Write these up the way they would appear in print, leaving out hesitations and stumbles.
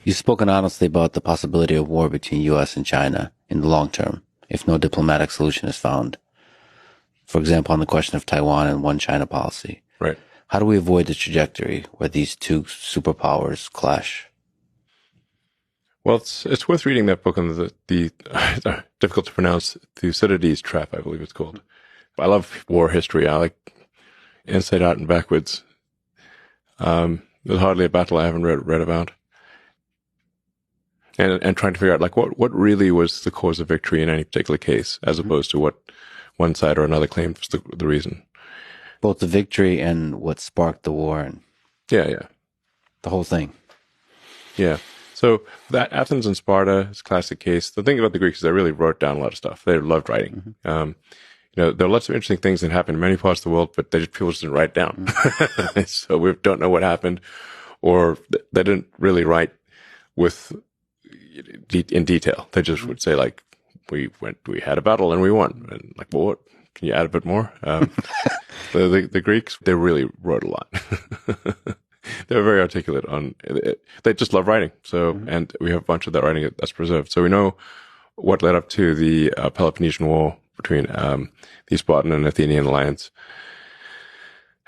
You've spoken honestly about the possibility of war between U.S. and China in the long term, if no diplomatic solution is found. For example, on the question of Taiwan and one China policy. Right. How do we avoid the trajectory where these two superpowers clash? Well, it's worth reading that book on the difficult to pronounce Thucydides trap, I believe it's called. I love war history. I like inside out and backwards. There's hardly a battle I haven't read about. And trying to figure out like what really was the cause of victory in any particular case, as opposed to what one side or another claimed was the reason. Both the victory and what sparked the war and Yeah. the whole thing. Yeah. So that Athens and Sparta is a classic case. The thing about the Greeks is they really wrote down a lot of stuff. They loved writing. There are lots of interesting things that happen in many parts of the world, but people just didn't write down. So we don't know what happened, or they didn't really write in detail. They just would say like, we had a battle and we won. And like, well, what? Can you add a bit more? The Greeks, they really wrote a lot. They were very articulate on it. They just love writing. So, and we have a bunch of that writing that's preserved. So we know what led up to the Peloponnesian War between the Spartan and Athenian alliance.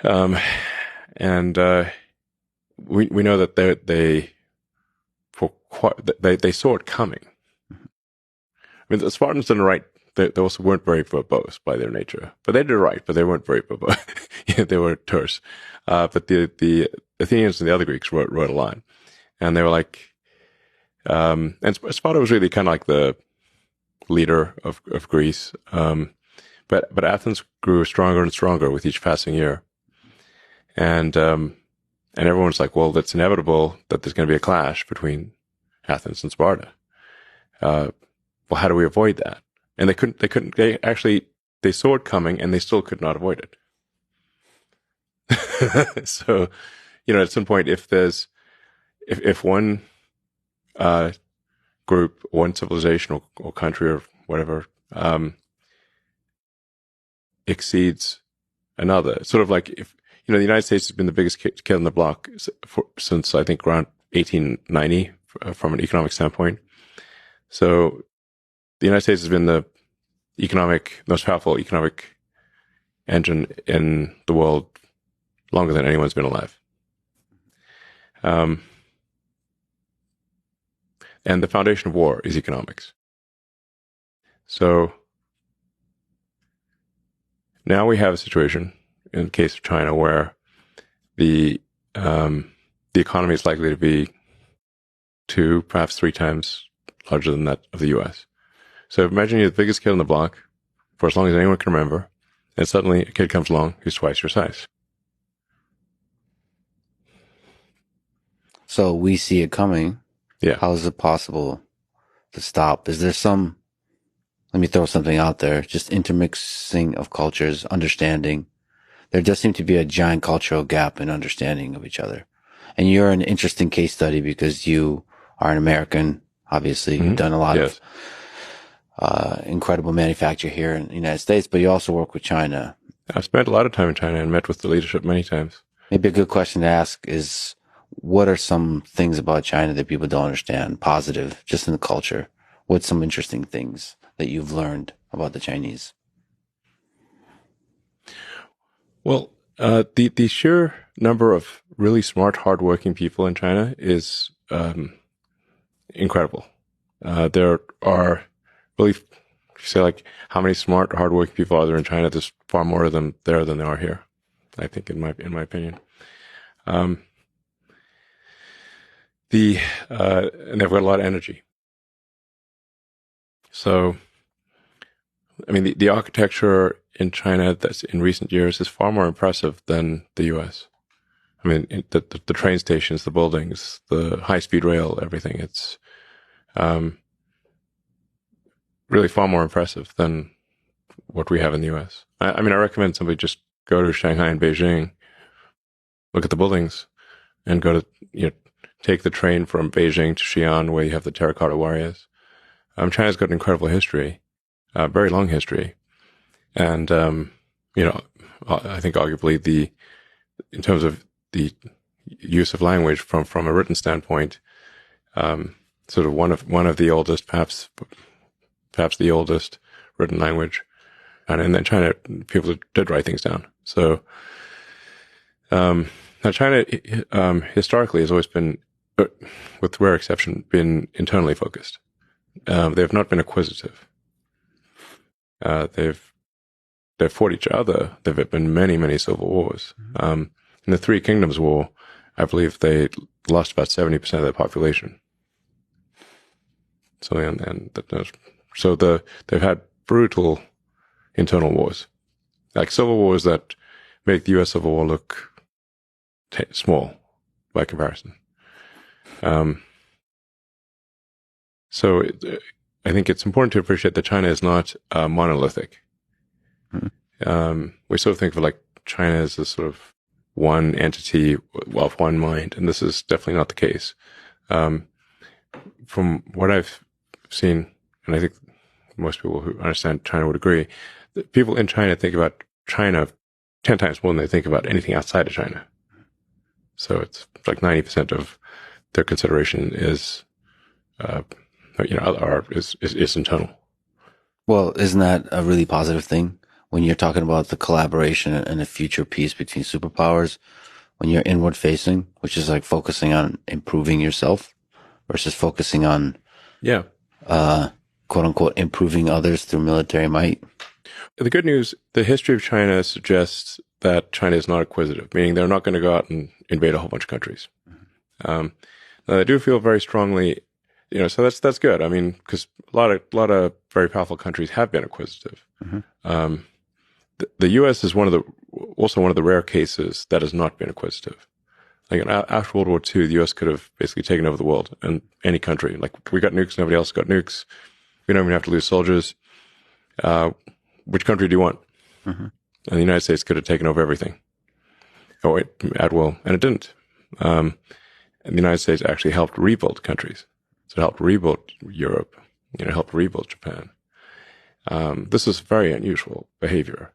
And we know that they saw it coming. I mean, the Spartans didn't write. They also weren't very verbose by their nature, but they did write, but they weren't very verbose. They were terse. But the Athenians and the other Greeks wrote a lot, and they were like, and Sparta was really kind of like the leader of Greece. But Athens grew stronger and stronger with each passing year, and everyone's like, well, it's inevitable that there's going to be a clash between Athens and Sparta. Well, how do we avoid that? And they saw it coming and they still could not avoid it. So, at some point, if one, group, one civilization or country or whatever, exceeds another, sort of like if, the United States has been the biggest kid on the block since I think around 1890 from an economic standpoint. So the United States has been the most powerful economic engine in the world longer than anyone's been alive. And the foundation of war is economics. So now we have a situation in the case of China where the economy is likely to be 2, perhaps 3 times larger than that of the U.S. So imagine you're the biggest kid on the block for as long as anyone can remember, and suddenly a kid comes along who's twice your size. So we see it coming. Yeah. How is it possible to stop? Is there let me throw something out there, just intermixing of cultures, understanding. There does seem to be a giant cultural gap in understanding of each other. And you're an interesting case study because you are an American, obviously. You've done a lot of incredible manufacture here in the United States, but you also work with China. I've spent a lot of time in China and met with the leadership many times. Maybe a good question to ask is, what are some things about China that people don't understand, positive, just in the culture? What's some interesting things that you've learned about the Chinese? Well, the sheer number of really smart, hardworking people in China is incredible. There are really, if you say like, how many smart, hardworking people are there in China? There's far more of them there than there are here, I think, in my opinion. And they've got a lot of energy. So, I mean, the architecture in China that's in recent years is far more impressive than the U.S. I mean, the train stations, the buildings, the high-speed rail, everything. It's really far more impressive than what we have in the U.S. I mean, I recommend somebody just go to Shanghai and Beijing, look at the buildings, and go to, take the train from Beijing to Xi'an, where you have the terracotta warriors. China's got an incredible history, very long history. And, I think arguably in terms of the use of language from a written standpoint, sort of one of the oldest, perhaps the oldest written language. And then China, people did write things down. So, now China, historically has always been, with rare exception, been internally focused. They have not been acquisitive. They've fought each other. There have been many, many civil wars. In the Three Kingdoms War, I believe they lost about 70% of their population. So, they've had brutal internal wars, like civil wars that make the U.S. Civil War look small by comparison. So I think it's important to appreciate that China is not monolithic. We sort of think of like China as a sort of one entity of one mind, and this is definitely not the case. From what I've seen, and I think most people who understand China would agree, that people in China think about China 10 times more than they think about anything outside of China. So it's like 90% of their consideration is, is internal. Well, isn't that a really positive thing when you're talking about the collaboration and the future peace between superpowers? When you're inward facing, which is like focusing on improving yourself versus focusing on, quote unquote, improving others through military might. The good news, the history of China suggests that China is not acquisitive, meaning they're not going to go out and invade a whole bunch of countries. Now they do feel very strongly, so that's good. I mean, because a lot of very powerful countries have been acquisitive. The U.S. is also one of the rare cases that has not been acquisitive. Like after World War II, the U.S. could have basically taken over the world and any country. Like we got nukes, nobody else got nukes. We don't even have to lose soldiers. Which country do you want? And the United States could have taken over everything. At will, and it didn't. And the United States actually helped rebuild countries. So it helped rebuild Europe. Helped rebuild Japan. This is very unusual behavior.